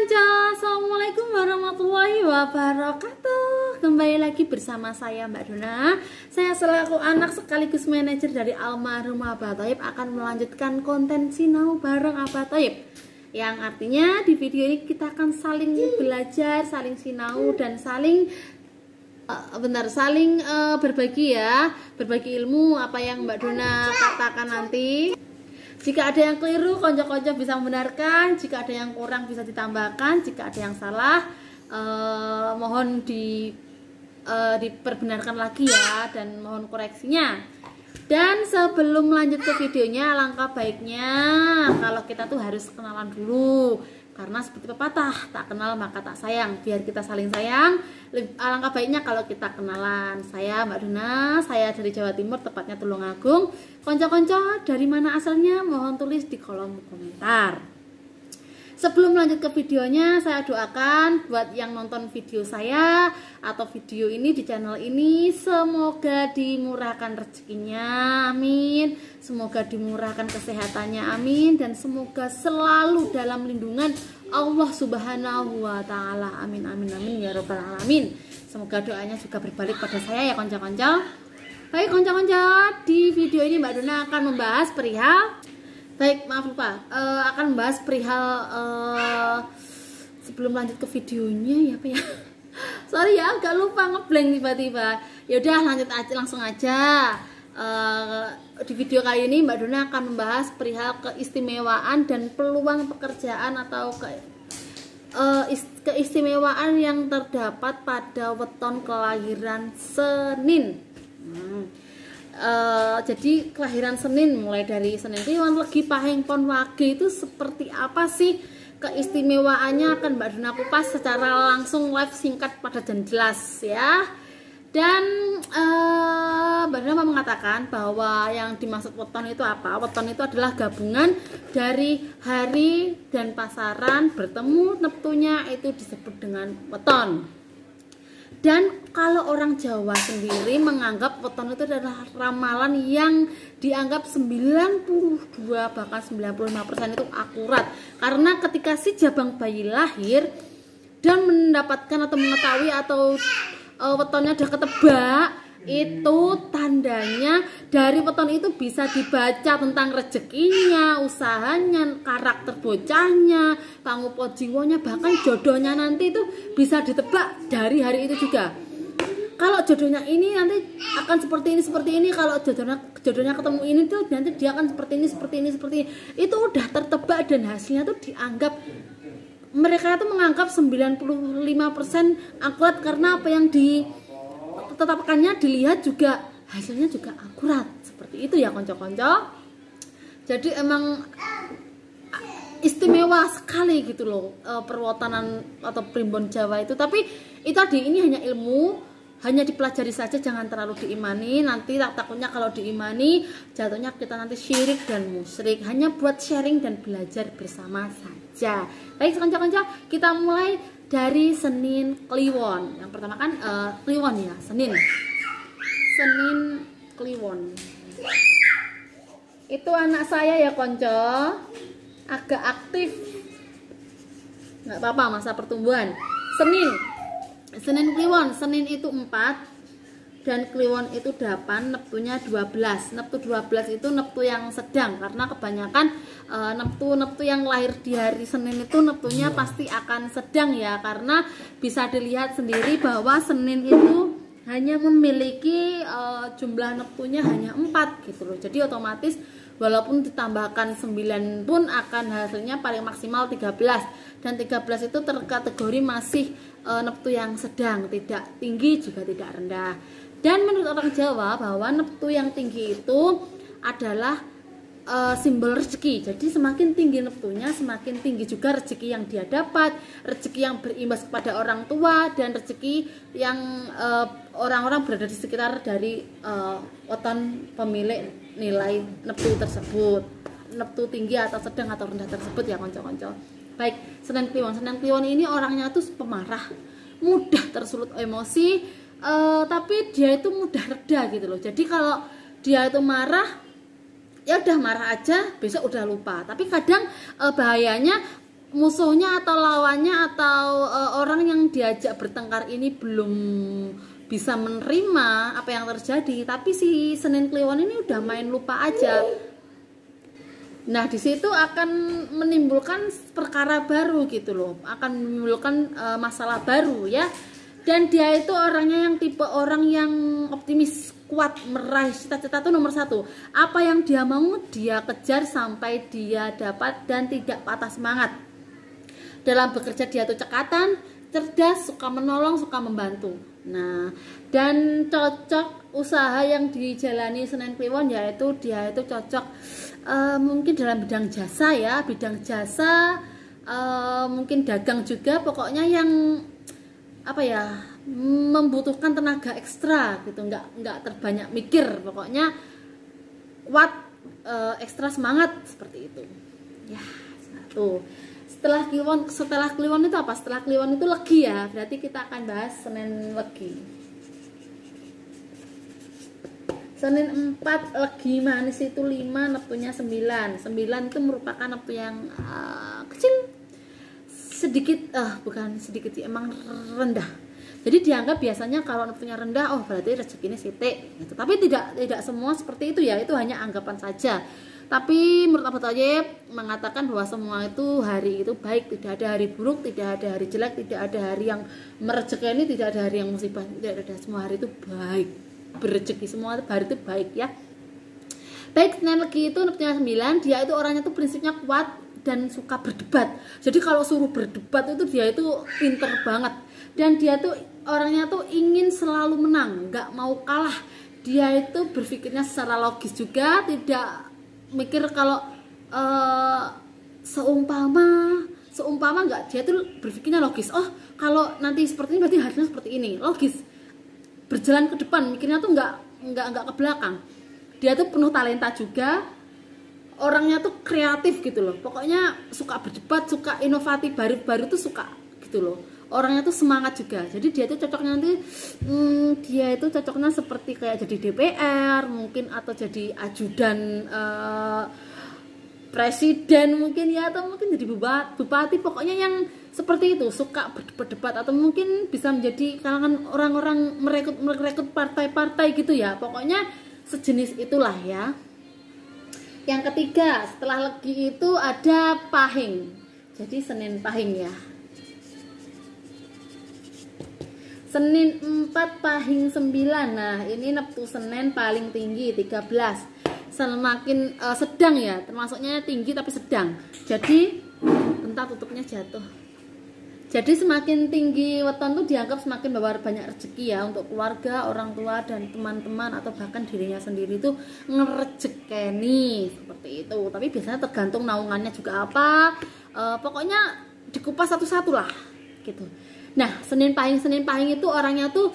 konco-konco, assalamualaikum warahmatullahi wabarakatuh. Kembali lagi bersama saya Mbak Dona. Saya selaku anak sekaligus manajer dari almarhum Abah Thaib akan melanjutkan konten sinau bareng Abah Thaib, yang artinya di video ini kita akan saling belajar, saling sinau, dan saling berbagi ya, berbagi ilmu apa yang Mbak Dona katakan nanti. Jika ada yang keliru, konco-konco bisa membenarkan. Jika ada yang kurang, bisa ditambahkan. Jika ada yang salah, mohon diperbenarkan lagi ya, dan mohon koreksinya. Dan sebelum lanjut ke videonya, alangkah baiknya kalau kita tuh harus kenalan dulu. Karena seperti pepatah, tak kenal maka tak sayang. Biar kita saling sayang, alangkah baiknya kalau kita kenalan. Saya Mbak Dona, saya dari Jawa Timur, tepatnya Tulungagung. Konco-konco dari mana asalnya? Mohon tulis di kolom komentar. Sebelum lanjut ke videonya, saya doakan buat yang nonton video saya atau video ini di channel ini, semoga dimurahkan rezekinya, amin. Semoga dimurahkan kesehatannya, amin. Dan semoga selalu dalam lindungan Allah Subhanahu wa Ta'ala, amin, amin, amin ya Rabbal alamin. Semoga doanya juga berbalik pada saya ya konco-konco. Baik konco-konco, di video ini Mbak Dona akan membahas perihal, maaf lupa, akan membahas perihal sebelum lanjut ke videonya ya apa ya. Sorry ya, agak lupa, ngeblank tiba-tiba. Ya udah lanjut aja, langsung aja. Di video kali ini Mbak Dona akan membahas perihal keistimewaan dan peluang pekerjaan atau keistimewaan yang terdapat pada weton kelahiran Senin. Jadi kelahiran Senin, mulai dari Senin Kliwon, Legi, Pahing, Pon, Wage itu seperti apa sih keistimewaannya, akan Mbak Dona kupas secara langsung, live, singkat, padat dan jelas ya. Dan Mbak Dona mau mengatakan bahwa yang dimaksud weton itu apa? Weton itu adalah gabungan dari hari dan pasaran bertemu, neptunya itu disebut dengan weton. Dan kalau orang Jawa sendiri menganggap weton itu adalah ramalan yang dianggap 92 bahkan 95% itu akurat. Karena ketika si jabang bayi lahir dan mendapatkan atau mengetahui atau wetonnya udah ketebak, itu tandanya dari weton itu bisa dibaca tentang rezekinya, usahanya, karakter bocahnya, pangupo jiwonya, bahkan jodohnya nanti itu bisa ditebak dari hari itu juga. Kalau jodohnya ini nanti akan seperti ini, kalau jodohnya ketemu ini tuh nanti dia akan seperti ini. Itu udah tertebak dan hasilnya tuh dianggap, mereka itu menganggap 95% akurat, karena apa yang ditetapkannya dilihat juga hasilnya juga akurat. Seperti itu ya konco-konco. Jadi emang istimewa sekali gitu loh perwotanan atau primbon Jawa itu. Tapi itu tadi, ini hanya ilmu, hanya dipelajari saja, jangan terlalu diimani. Nanti takutnya kalau diimani jatuhnya kita nanti syirik dan musyrik. Hanya buat sharing dan belajar bersama saja. Baik konco-konco, kita mulai dari Senin Kliwon. Yang pertama kan Kliwon ya, Senin Kliwon. Itu anak saya ya konco, agak aktif, nggak apa-apa, masa pertumbuhan. Senin Kliwon, Senin itu 4 dan Kliwon itu 8, neptunya 12. Neptu 12 itu neptu yang sedang, karena kebanyakan neptu yang lahir di hari Senin itu neptunya pasti akan sedang ya, karena bisa dilihat sendiri bahwa Senin itu hanya memiliki jumlah neptunya hanya 4 gitu loh. Jadi otomatis walaupun ditambahkan 9 pun akan hasilnya paling maksimal 13. Dan 13 itu terkategori masih neptu yang sedang, tidak tinggi juga tidak rendah. Dan menurut orang Jawa bahwa neptu yang tinggi itu adalah simbol rezeki. Jadi semakin tinggi neptunya, semakin tinggi juga rezeki yang dia dapat, rezeki yang berimbas kepada orang tua, dan rezeki yang orang-orang berada di sekitar dari weton pemilik nilai neptu tersebut. Neptu tinggi atau sedang atau rendah tersebut ya konco-konco. Baik, Senin Kliwon ini orangnya tuh pemarah, mudah tersulut emosi, tapi dia itu mudah reda gitu loh. Jadi kalau dia itu marah, ya udah marah aja, besok udah lupa. Tapi kadang bahayanya musuhnya atau lawannya atau orang yang diajak bertengkar ini belum bisa menerima apa yang terjadi, tapi si Senin Kliwon ini udah main lupa aja. Nah, di situ akan menimbulkan perkara baru gitu loh, akan menimbulkan masalah baru ya. Dan dia itu orangnya yang tipe orang yang optimis, kuat, meraih cita-cita itu nomor satu. Apa yang dia mau dia kejar sampai dia dapat dan tidak patah semangat. Dalam bekerja dia tuh cekatan, cerdas, suka menolong, suka membantu. Nah, dan cocok usaha yang dijalani Senin Kliwon yaitu dia itu cocok mungkin dalam bidang jasa ya, bidang jasa, mungkin dagang juga, pokoknya yang apa ya, membutuhkan tenaga ekstra gitu, nggak terbanyak mikir, pokoknya kuat, ekstra semangat seperti itu ya. Satu. Setelah Kliwon itu apa? Setelah Kliwon itu Legi ya, berarti kita akan bahas Senin Legi. Senin 4 Legi manis itu 5, neptunya 9. 9 itu merupakan neptu yang kecil, sedikit, bukan sedikit sih, emang rendah. Jadi dianggap biasanya kalau neptunya rendah, oh berarti rezekinya sitik gitu. Tapi tidak semua seperti itu ya, itu hanya anggapan saja. Tapi menurut Abah Thayyib mengatakan bahwa semua itu hari itu baik, tidak ada hari buruk, tidak ada hari jelek, tidak ada hari yang merejekeni, tidak ada hari yang musibah, tidak ada, semua hari itu baik, berrezeki, semua hari itu baik ya. Baik, Senin Legi itu neptunya 9, dia itu orangnya tuh prinsipnya kuat dan suka berdebat. Jadi kalau suruh berdebat itu dia itu pinter banget. Dan dia tuh orangnya tuh ingin selalu menang, nggak mau kalah. Dia itu berpikirnya secara logis juga, tidak mikir kalau seumpama nggak, dia tuh berpikirnya logis. Oh, kalau nanti seperti ini berarti harusnya seperti ini, logis. Berjalan ke depan, mikirnya tuh nggak ke belakang. Dia tuh penuh talenta juga. Orangnya tuh kreatif gitu loh, pokoknya suka berdebat, suka inovatif, baru-baru tuh suka gitu loh. Orangnya tuh semangat juga, jadi dia tuh cocoknya nanti dia itu cocoknya seperti kayak jadi DPR mungkin, atau jadi ajudan presiden mungkin ya, atau mungkin jadi bupati, pokoknya yang seperti itu, suka berdebat, atau mungkin bisa menjadi kalangan orang-orang merekrut partai-partai gitu ya, pokoknya sejenis itulah ya. Yang ketiga setelah Legi itu ada Pahing, jadi Senin Pahing ya. Senin 4 Pahing 9. Nah ini neptu Senin paling tinggi 13, semakin sedang ya, termasuknya tinggi tapi sedang. Jadi bentar tutupnya jatuh. Jadi semakin tinggi weton tuh dianggap semakin bawa banyak rezeki ya, untuk keluarga, orang tua, dan teman-teman, atau bahkan dirinya sendiri tuh ngerejekeni seperti itu. Tapi biasanya tergantung naungannya juga apa, pokoknya dikupas satu-satu lah gitu. Nah Senin Pahing itu orangnya tuh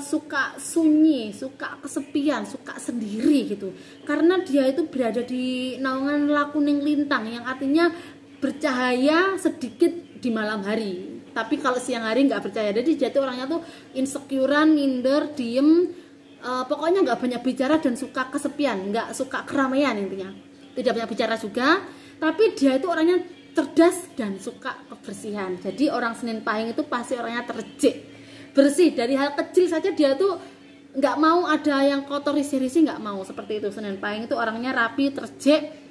suka sunyi, suka kesepian, suka sendiri gitu, karena dia itu berada di naungan lakuning lintang, yang artinya bercahaya sedikit di malam hari, tapi kalau siang hari nggak percaya. Jadi dia tuh orangnya tuh insecurean, minder, diem, pokoknya nggak banyak bicara dan suka kesepian, nggak suka keramaian, intinya tidak banyak bicara juga. Tapi dia itu orangnya cerdas dan suka kebersihan. Jadi orang Senin Pahing itu pasti orangnya terjek, bersih dari hal kecil saja. Dia tuh nggak mau ada yang kotor, risih-risih, nggak mau seperti itu. Senin Pahing itu orangnya rapi, terjek.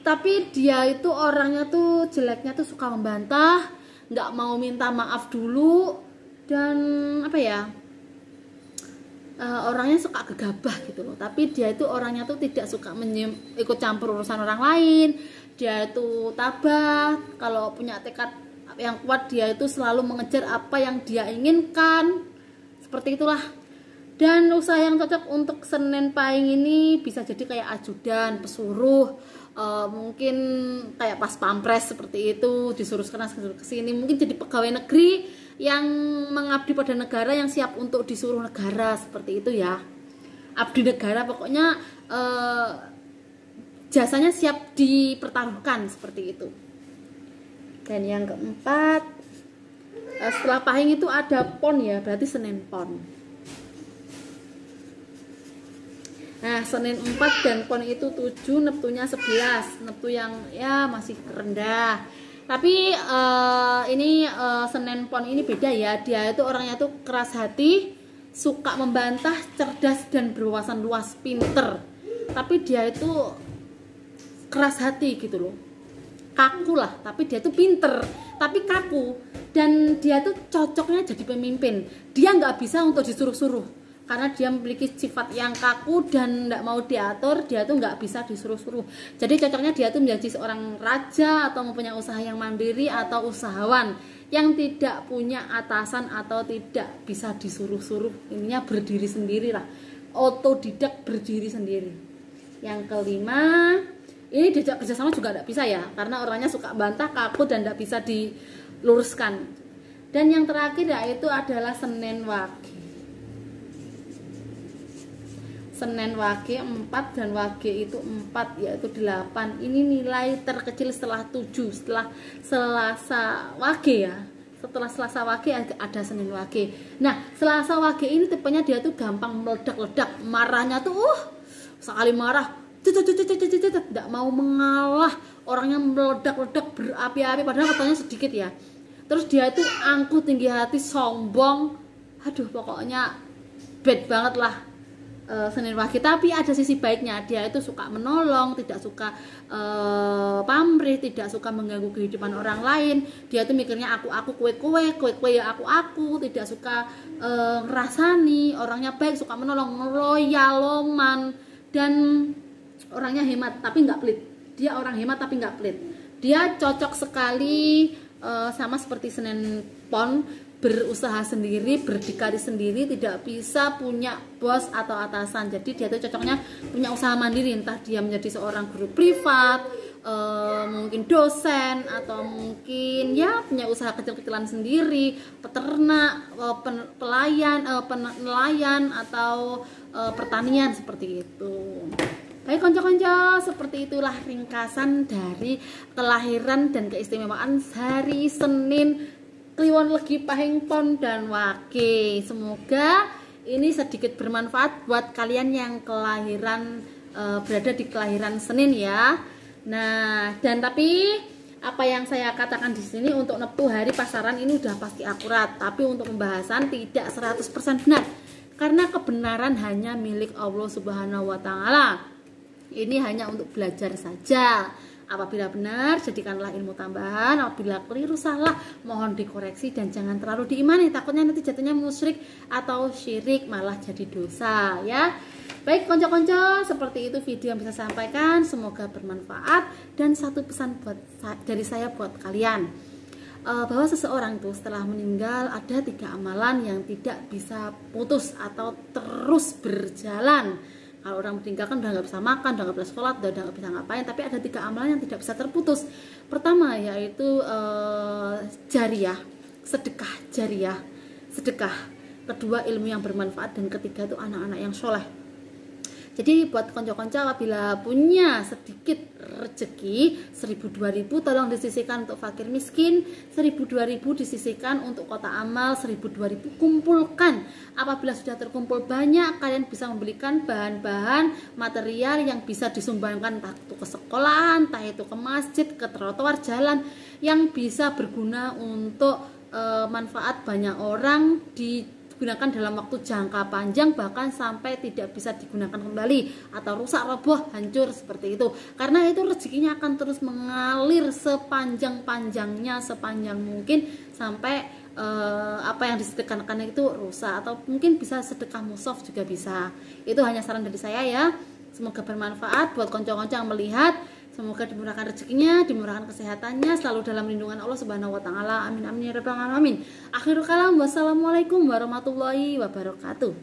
Tapi dia itu orangnya tuh jeleknya tuh suka membantah, nggak mau minta maaf dulu, dan apa ya, orangnya suka gegabah gitu loh. Tapi dia itu orangnya tuh tidak suka ikut campur urusan orang lain. Dia itu tabah, kalau punya tekad yang kuat dia itu selalu mengejar apa yang dia inginkan, seperti itulah. Dan usaha yang cocok untuk Senin Pahing ini bisa jadi kayak ajudan, pesuruh, mungkin kayak pas pampres seperti itu, disuruh ke sini, mungkin jadi pegawai negeri yang mengabdi pada negara, yang siap untuk disuruh negara, seperti itu ya, abdi negara, pokoknya jasanya siap dipertaruhkan, seperti itu. Dan yang keempat, setelah Pahing itu ada Pon ya, berarti Senin Pon. Nah Senin 4 dan Pon itu 7, neptunya 11, neptu yang ya masih rendah. Tapi ini Senin Pon ini beda ya. Dia itu orangnya tuh keras hati, suka membantah, cerdas dan berwawasan luas, pinter. Tapi dia itu keras hati gitu loh. Kaku lah, tapi dia tuh pinter, tapi kaku. Dan dia tuh cocoknya jadi pemimpin. Dia nggak bisa untuk disuruh-suruh. Karena dia memiliki sifat yang kaku dan nggak mau diatur, dia tuh nggak bisa disuruh-suruh. Jadi cocoknya dia tuh menjadi seorang raja atau mempunyai usaha yang mandiri atau usahawan yang tidak punya atasan atau tidak bisa disuruh-suruh. Ininya berdiri sendiri lah, otodidak, berdiri sendiri. Yang kelima, ini diajak kerjasama juga nggak bisa ya, karena orangnya suka bantah, kaku dan nggak bisa diluruskan. Dan yang terakhir yaitu adalah Senin Wage. Senin Wage 4 dan Wage itu 4 yaitu 8. Ini nilai terkecil setelah 7, setelah Selasa Wage ya. Setelah Selasa Wage ada Senin Wage. Nah, Selasa Wage ini tipenya dia tuh gampang meledak-ledak, marahnya tuh sekali marah tidak mau mengalah, orangnya meledak-ledak, berapi-api padahal katanya sedikit ya. Terus dia itu angkuh, tinggi hati, sombong. Aduh, pokoknya bad banget lah. Senin Wage, tapi ada sisi baiknya. Dia itu suka menolong, tidak suka pamrih, tidak suka mengganggu kehidupan orang lain. Dia tuh mikirnya aku kue ya aku, tidak suka ngerasani. Orangnya baik, suka menolong, loyal, loman, dan orangnya hemat tapi nggak pelit. Dia orang hemat tapi nggak pelit. Dia cocok sekali sama seperti Senin Pon, berusaha sendiri, berdikari sendiri, tidak bisa punya bos atau atasan. Jadi dia tuh cocoknya punya usaha mandiri, entah dia menjadi seorang guru privat, mungkin dosen, atau mungkin ya punya usaha kecil-kecilan sendiri, peternak, nelayan atau pertanian seperti itu. Baik konco-konco, seperti itulah ringkasan dari kelahiran dan keistimewaan hari Senin Kliwon, Legi, Pahing, Pon, dan Wage. Semoga ini sedikit bermanfaat buat kalian yang kelahiran berada di kelahiran Senin ya. Nah, dan tapi apa yang saya katakan di sini untuk neptu hari pasaran ini udah pasti akurat, tapi untuk pembahasan tidak 100% benar. Karena kebenaran hanya milik Allah Subhanahu wa taala. Ini hanya untuk belajar saja. Apabila benar, jadikanlah ilmu tambahan. Apabila keliru, salah, mohon dikoreksi dan jangan terlalu diimani. Takutnya nanti jatuhnya musyrik atau syirik, malah jadi dosa ya. Baik konco-konco, seperti itu video yang bisa saya sampaikan. Semoga bermanfaat. Dan satu pesan dari saya buat kalian, bahwa seseorang itu setelah meninggal ada 3 amalan yang tidak bisa putus atau terus berjalan. Kalau orang meninggal kan udah nggak bisa makan, udah nggak bisa sholat, udah nggak bisa ngapain. Tapi ada 3 amalan yang tidak bisa terputus. Pertama yaitu jariyah, sedekah jariyah, sedekah. Kedua ilmu yang bermanfaat, dan ketiga itu anak-anak yang soleh. Jadi buat konco-konco apabila punya sedikit rezeki 1.000-2.000 tolong disisihkan untuk fakir miskin, 1.000-2.000 disisihkan untuk kotak amal, 1.000-2.000 kumpulkan. Apabila sudah terkumpul banyak, kalian bisa membelikan bahan-bahan material yang bisa disumbangkan, entah itu ke sekolahan, entah itu ke masjid, ke trotoar jalan, yang bisa berguna untuk manfaat banyak orang, digunakan dalam waktu jangka panjang, bahkan sampai tidak bisa digunakan kembali atau rusak, roboh, hancur seperti itu. Karena itu rezekinya akan terus mengalir sepanjang-panjangnya, sepanjang mungkin sampai apa yang disedekahkan itu rusak, atau mungkin bisa sedekah mushaf juga bisa. Itu hanya saran dari saya ya. Semoga bermanfaat buat konco-konco yang melihat. Semoga dimurahkan rezekinya, dimurahkan kesehatannya, selalu dalam lindungan Allah Subhanahu wa taala. Amin amin ya rabbal alamin. Akhirul kalam, wassalamualaikum warahmatullahi wabarakatuh.